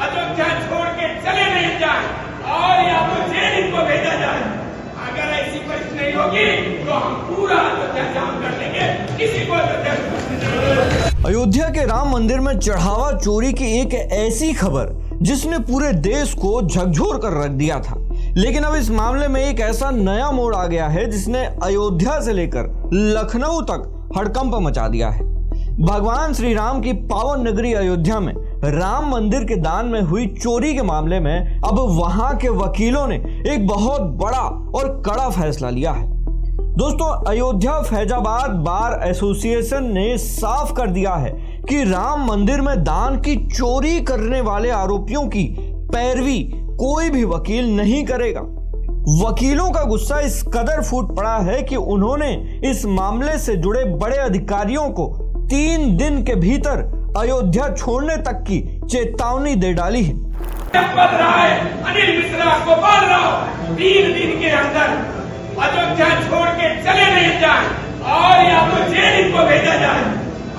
अयोध्या छोड़ के चले नहीं जाए और या तो जेल इनको भेजा जाए। अगर ऐसी परिस्थिति नहीं होगी तो हम पूरा अयोध्या जाम कर देंगे, किसी को अयोध्या नहीं। अयोध्या के राम मंदिर में चढ़ावा चोरी की एक ऐसी खबर जिसने पूरे देश को झकझोर कर रख दिया था, लेकिन अब इस मामले में एक ऐसा नया मोड़ आ गया है जिसने अयोध्या से लेकर लखनऊ तक हड़कंप मचा दिया है। भगवान श्री राम की पावन नगरी अयोध्या में राम मंदिर के दान में हुई चोरी के मामले में अब वहां के वकीलों ने एक बहुत बड़ा और कड़ा फैसला लिया है। दोस्तों, अयोध्या फैजाबाद बार एसोसिएशन ने साफ कर दिया है कि राम मंदिर में दान की चोरी करने वाले आरोपियों की पैरवी कोई भी वकील नहीं करेगा। वकीलों का गुस्सा इस कदर फूट पड़ा है कि उन्होंने इस मामले से जुड़े बड़े अधिकारियों को 3 दिन के भीतर अयोध्या छोड़ने तक की चेतावनी दे डाली है। अनिल मिश्रा, गोपाल राव 3 दिन के अंदर अयोध्या छोड़ के चले नहीं जाए और या तो जेल इनको भेजा जाए।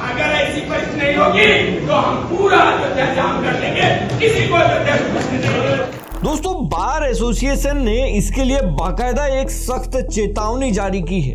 अगर ऐसी परिस्थिति नहीं होगी तो हम पूरा अयोध्या जाम कर देंगे, किसी को अयोध्या नहीं। दोस्तों, बार एसोसिएशन ने इसके लिए बाकायदा एक सख्त चेतावनी जारी की है।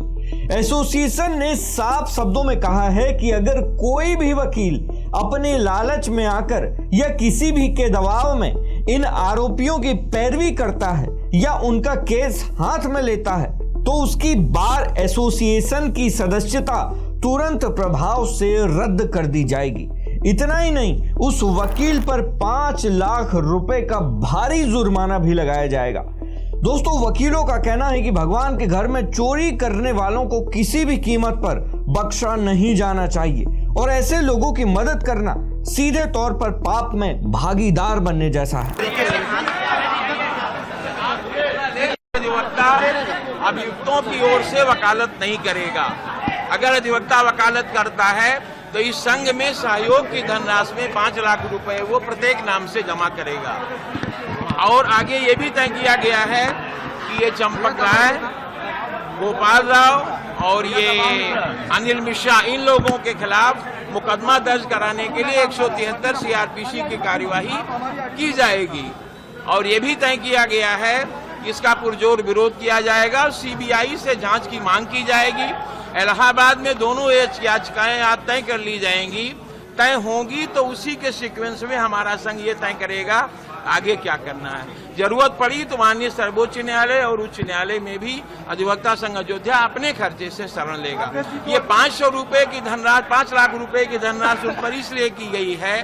एसोसिएशन ने साफ शब्दों में कहा है कि अगर कोई भी वकील अपने लालच में आकर या किसी भी के दबाव में इन आरोपियों की पैरवी करता है या उनका केस हाथ में लेता है तो उसकी बार एसोसिएशन की सदस्यता तुरंत प्रभाव से रद्द कर दी जाएगी। इतना ही नहीं, उस वकील पर 5 लाख रुपए का भारी जुर्माना भी लगाया जाएगा। दोस्तों, वकीलों का कहना है कि भगवान के घर में चोरी करने वालों को किसी भी कीमत पर बख्शा नहीं जाना चाहिए और ऐसे लोगों की मदद करना सीधे तौर पर पाप में भागीदार बनने जैसा है। अधिवक्ता अभियुक्तों की ओर से वकालत नहीं करेगा। अगर अधिवक्ता वकालत करता है तो इस संघ में सहयोग की धनराशि में 5 लाख रुपए वो प्रत्येक नाम से जमा करेगा। और आगे ये भी तय किया गया है कि ये चंपक राय, गोपाल राव और ये अनिल मिश्रा, इन लोगों के खिलाफ मुकदमा दर्ज कराने के लिए 173 सीआरपीसी की कार्यवाही की जाएगी। और ये भी तय किया गया है कि इसका पुरजोर विरोध किया जाएगा और सीबीआई से जांच की मांग की जाएगी। इलाहाबाद में दोनों याचिकाएं आज तय कर ली जाएंगी। तय होंगी तो उसी के सीक्वेंस में हमारा संघ ये तय करेगा आगे क्या करना है। जरूरत पड़ी तो माननीय सर्वोच्च न्यायालय और उच्च न्यायालय में भी अधिवक्ता संघ अयोध्या अपने खर्चे से शरण लेगा। ये 500 रुपए की धनराशि, 5 लाख रुपए की धनराशि उन पर इसलिए की गई है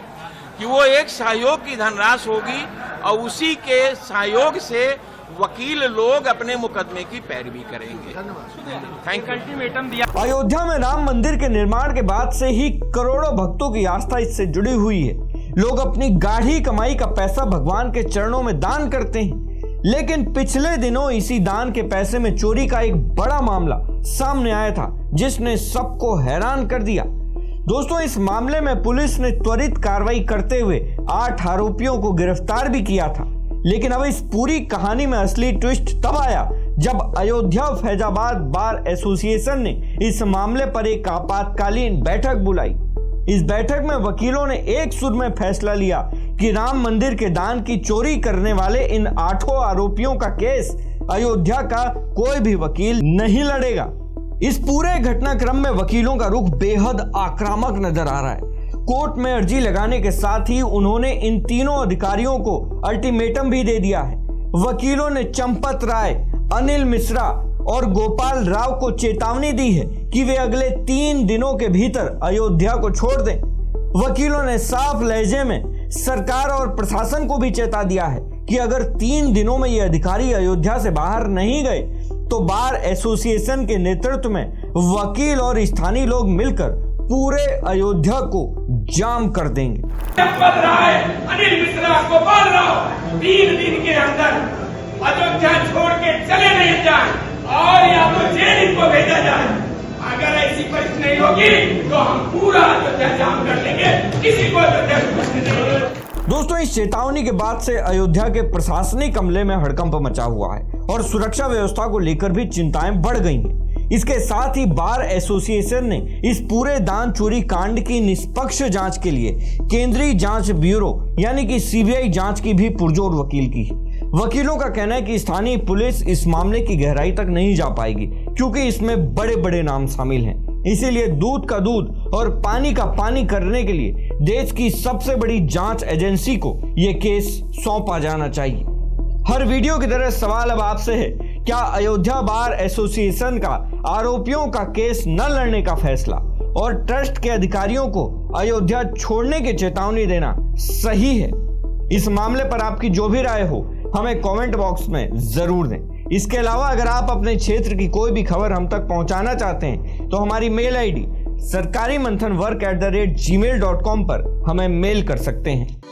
कि वो एक सहयोग की धनराशि होगी और उसी के सहयोग से वकील लोग अपने मुकदमे की पैरवी करेंगे। Thank you. अयोध्या में राम मंदिर के निर्माण के बाद से ही करोड़ों भक्तों की आस्था इससे जुड़ी हुई है। लोग अपनी गाढ़ी कमाई का पैसा भगवान के चरणों में दान करते हैं, लेकिन पिछले दिनों इसी दान के पैसे में चोरी का एक बड़ा मामला सामने आया था जिसने सबको हैरान कर दिया। दोस्तों, इस मामले में पुलिस ने त्वरित कार्रवाई करते हुए 8 आरोपियों को गिरफ्तार भी किया था। लेकिन अब इस पूरी कहानी में असली ट्विस्ट तब आया जब अयोध्या फैजाबाद बार एसोसिएशन ने इस मामले पर एक आपातकालीन बैठक बुलाई। इस बैठक में वकीलों ने एक सुर में फैसला लिया कि राम मंदिर के दान की चोरी करने वाले इन 8 आरोपियों का केस अयोध्या का कोई भी वकील नहीं लड़ेगा। इस पूरे घटनाक्रम में वकीलों का रुख बेहद आक्रामक नजर आ रहा है। कोर्ट में अर्जी लगाने के साथ ही उन्होंने इन तीनों अधिकारियों को अल्टीमेटम भी दे दिया है। वकीलों ने चंपत राय, अनिल मिश्रा और गोपाल राव को चेतावनी दी है कि वे अगले 3 दिनों के भीतर अयोध्या को छोड़ दें। वकीलों ने साफ लहजे में सरकार और प्रशासन को भी चेता दिया है कि अगर 3 दिनों में ये अधिकारी अयोध्या से बाहर नहीं गए तो बार एसोसिएशन के नेतृत्व में वकील और स्थानीय लोग मिलकर पूरे अयोध्या को जाम कर देंगे। अनिल मिश्रा, गोपाल राव 3 दिन के अंदर अयोध्या छोड़ के चले नहीं जाए और या तो जेल इनको भेजा जाए। अगर ऐसी परिस्थिति नहीं होगी तो हम पूरा अयोध्या जाम कर देंगे, किसी को अयोध्या नहीं। दोस्तों, इस चेतावनी के बाद से अयोध्या के प्रशासनिक अमले में हड़कंप मचा हुआ है और सुरक्षा व्यवस्था को लेकर भी चिंताएं बढ़ गई हैं। इसके साथ ही बार एसोसिएशन ने इस पूरे दान चोरी कांड की निष्पक्ष जांच के लिए केंद्रीय जांच ब्यूरो यानी कि सीबीआई जांच की भी पुरजोर वकील की। वकीलों का कहना है कि स्थानीय पुलिस इस मामले की गहराई तक नहीं जा पाएगी क्योंकि इसमें बड़े बड़े नाम शामिल हैं। इसीलिए दूध का दूध और पानी का पानी करने के लिए देश की सबसे बड़ी जांच एजेंसी को यह केस सौंपा जाना चाहिए। हर वीडियो की तरह सवाल अब आपसे है, क्या अयोध्या बार एसोसिएशन का आरोपियों का केस न लड़ने का फैसला और ट्रस्ट के अधिकारियों को अयोध्या छोड़ने की चेतावनी देना सही है? इस मामले पर आपकी जो भी राय हो हमें कमेंट बॉक्स में जरूर दें। इसके अलावा अगर आप अपने क्षेत्र की कोई भी खबर हम तक पहुंचाना चाहते हैं तो हमारी मेल आईडी sarkariManthanWork@gmail.com पर हमें मेल कर सकते हैं।